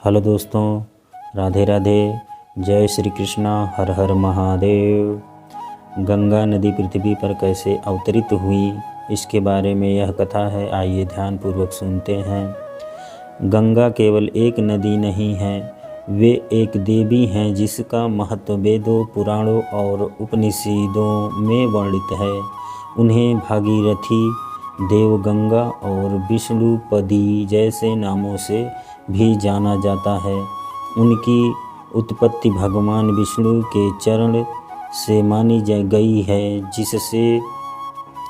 Hello दोस्तों, राधे राधे। जय श्री कृष्णा, हर हर महादेव। गंगा नदी पृथ्वी पर कैसे अवतरित हुई, इसके बारे में यह कथा है। आइए ध्यानपूर्वक सुनते हैं। गंगा केवल एक नदी नहीं है, वे एक देवी हैं जिसका महत्व वेदों, पुराणों और उपनिषदों में वर्णित है। उन्हें भागीरथी, देवगंगा और विष्णुपदी जैसे नामों से भी जाना जाता है। उनकी उत्पत्ति भगवान विष्णु के चरण से मानी गई है, जिससे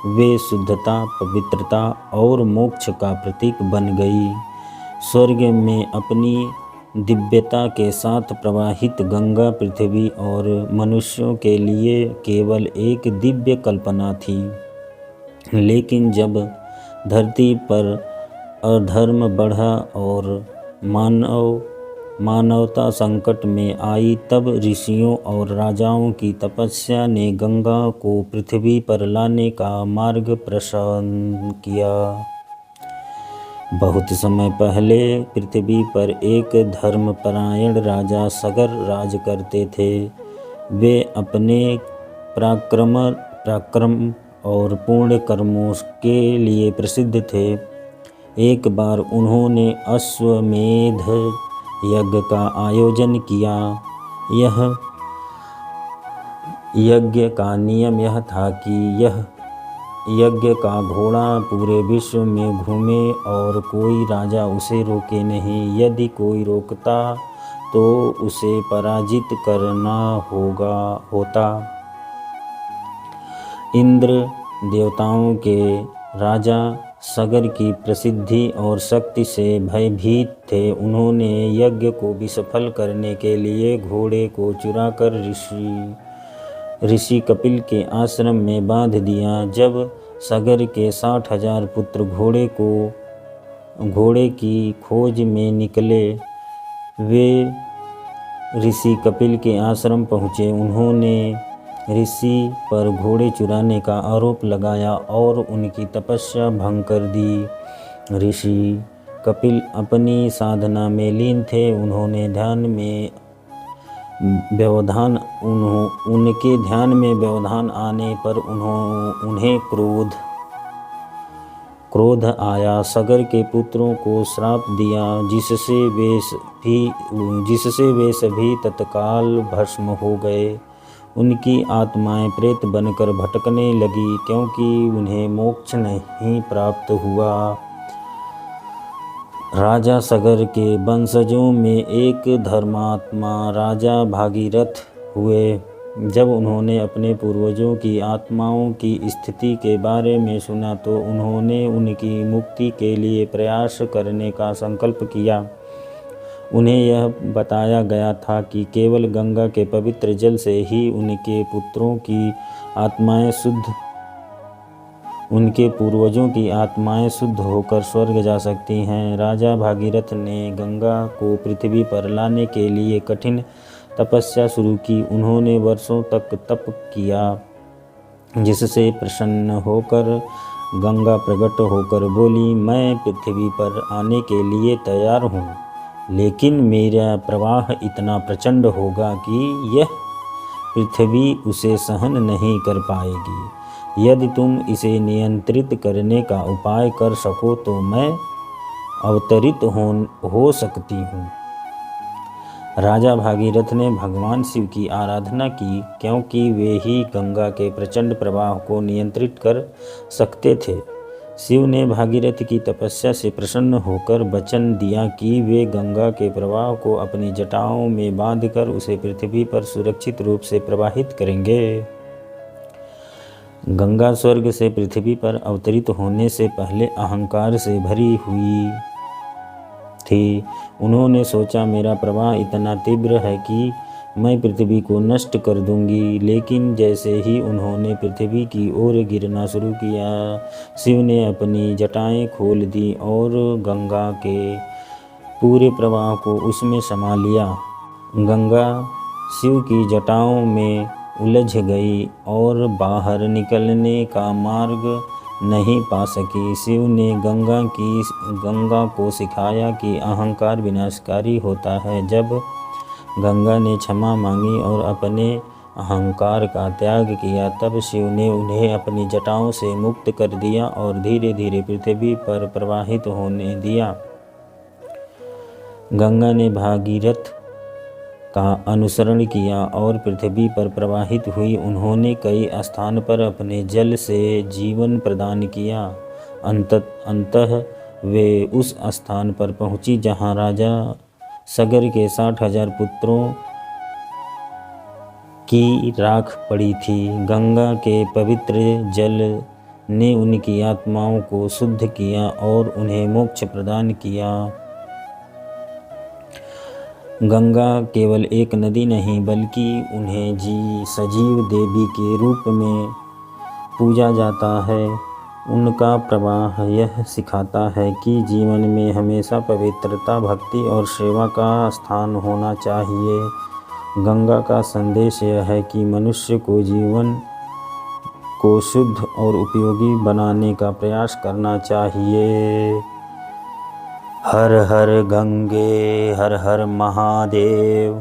वे शुद्धता, पवित्रता और मोक्ष का प्रतीक बन गई। स्वर्ग में अपनी दिव्यता के साथ प्रवाहित गंगा पृथ्वी और मनुष्यों के लिए केवल एक दिव्य कल्पना थी। लेकिन जब धरती पर अधर्म बढ़ा और मानवता संकट में आई, तब ऋषियों और राजाओं की तपस्या ने गंगा को पृथ्वी पर लाने का मार्ग प्रशस्त किया। बहुत समय पहले पृथ्वी पर एक धर्मपरायण राजा सगर राज करते थे। वे अपने पराक्रम और पुण्य कर्मों के लिए प्रसिद्ध थे। एक बार उन्होंने अश्वमेध यज्ञ का आयोजन किया। यह यज्ञ का नियम यह था कि यह यज्ञ का घोड़ा पूरे विश्व में घूमे और कोई राजा उसे रोके नहीं। यदि कोई रोकता तो उसे पराजित करना होता। इंद्र देवताओं के राजा सगर की प्रसिद्धि और शक्ति से भयभीत थे। उन्होंने यज्ञ को विफल करने के लिए घोड़े को चुराकर ऋषि कपिल के आश्रम में बांध दिया। जब सगर के 60,000 पुत्र घोड़े की खोज में निकले, वे ऋषि कपिल के आश्रम पहुँचे। उन्होंने ऋषि पर घोड़े चुराने का आरोप लगाया और उनकी तपस्या भंग कर दी। ऋषि कपिल अपनी साधना में लीन थे। उनके ध्यान में व्यवधान आने पर उन्हें क्रोध आया। सगर के पुत्रों को श्राप दिया, जिससे वे सभी तत्काल भस्म हो गए। उनकी आत्माएं प्रेत बनकर भटकने लगी, क्योंकि उन्हें मोक्ष नहीं प्राप्त हुआ। राजा सगर के वंशजों में एक धर्मात्मा राजा भागीरथ हुए। जब उन्होंने अपने पूर्वजों की आत्माओं की स्थिति के बारे में सुना तो उन्होंने उनकी मुक्ति के लिए प्रयास करने का संकल्प किया। उन्हें यह बताया गया था कि केवल गंगा के पवित्र जल से ही उनके पूर्वजों की आत्माएं शुद्ध होकर स्वर्ग जा सकती हैं। राजा भागीरथ ने गंगा को पृथ्वी पर लाने के लिए कठिन तपस्या शुरू की। उन्होंने वर्षों तक तप किया, जिससे प्रसन्न होकर गंगा प्रकट होकर बोली, मैं पृथ्वी पर आने के लिए तैयार हूँ, लेकिन मेरा प्रवाह इतना प्रचंड होगा कि यह पृथ्वी उसे सहन नहीं कर पाएगी। यदि तुम इसे नियंत्रित करने का उपाय कर सको तो मैं अवतरित हो सकती हूँ। राजा भागीरथ ने भगवान शिव की आराधना की, क्योंकि वे ही गंगा के प्रचंड प्रवाह को नियंत्रित कर सकते थे। शिव ने भागीरथ की तपस्या से प्रसन्न होकर वचन दिया कि वे गंगा के प्रवाह को अपनी जटाओं में बांधकर उसे पृथ्वी पर सुरक्षित रूप से प्रवाहित करेंगे। गंगा स्वर्ग से पृथ्वी पर अवतरित होने से पहले अहंकार से भरी हुई थी। उन्होंने सोचा, मेरा प्रवाह इतना तीव्र है कि मैं पृथ्वी को नष्ट कर दूंगी। लेकिन जैसे ही उन्होंने पृथ्वी की ओर गिरना शुरू किया, शिव ने अपनी जटाएं खोल दी और गंगा के पूरे प्रवाह को उसमें समा लिया। गंगा शिव की जटाओं में उलझ गई और बाहर निकलने का मार्ग नहीं पा सकी। शिव ने गंगा को सिखाया कि अहंकार विनाशकारी होता है। जब गंगा ने क्षमा मांगी और अपने अहंकार का त्याग किया, तब शिव ने उन्हें अपनी जटाओं से मुक्त कर दिया और धीरे धीरे पृथ्वी पर प्रवाहित होने दिया। गंगा ने भागीरथ का अनुसरण किया और पृथ्वी पर प्रवाहित हुई। उन्होंने कई स्थान पर अपने जल से जीवन प्रदान किया। अंततः वे उस स्थान पर पहुंची जहां राजा सगर के 60,000 पुत्रों की राख पड़ी थी। गंगा के पवित्र जल ने उनकी आत्माओं को शुद्ध किया और उन्हें मोक्ष प्रदान किया। गंगा केवल एक नदी नहीं, बल्कि उन्हें सजीव देवी के रूप में पूजा जाता है। उनका प्रवाह यह सिखाता है कि जीवन में हमेशा पवित्रता, भक्ति और सेवा का स्थान होना चाहिए। गंगा का संदेश यह है कि मनुष्य को जीवन को शुद्ध और उपयोगी बनाने का प्रयास करना चाहिए। हर हर गंगे, हर हर महादेव।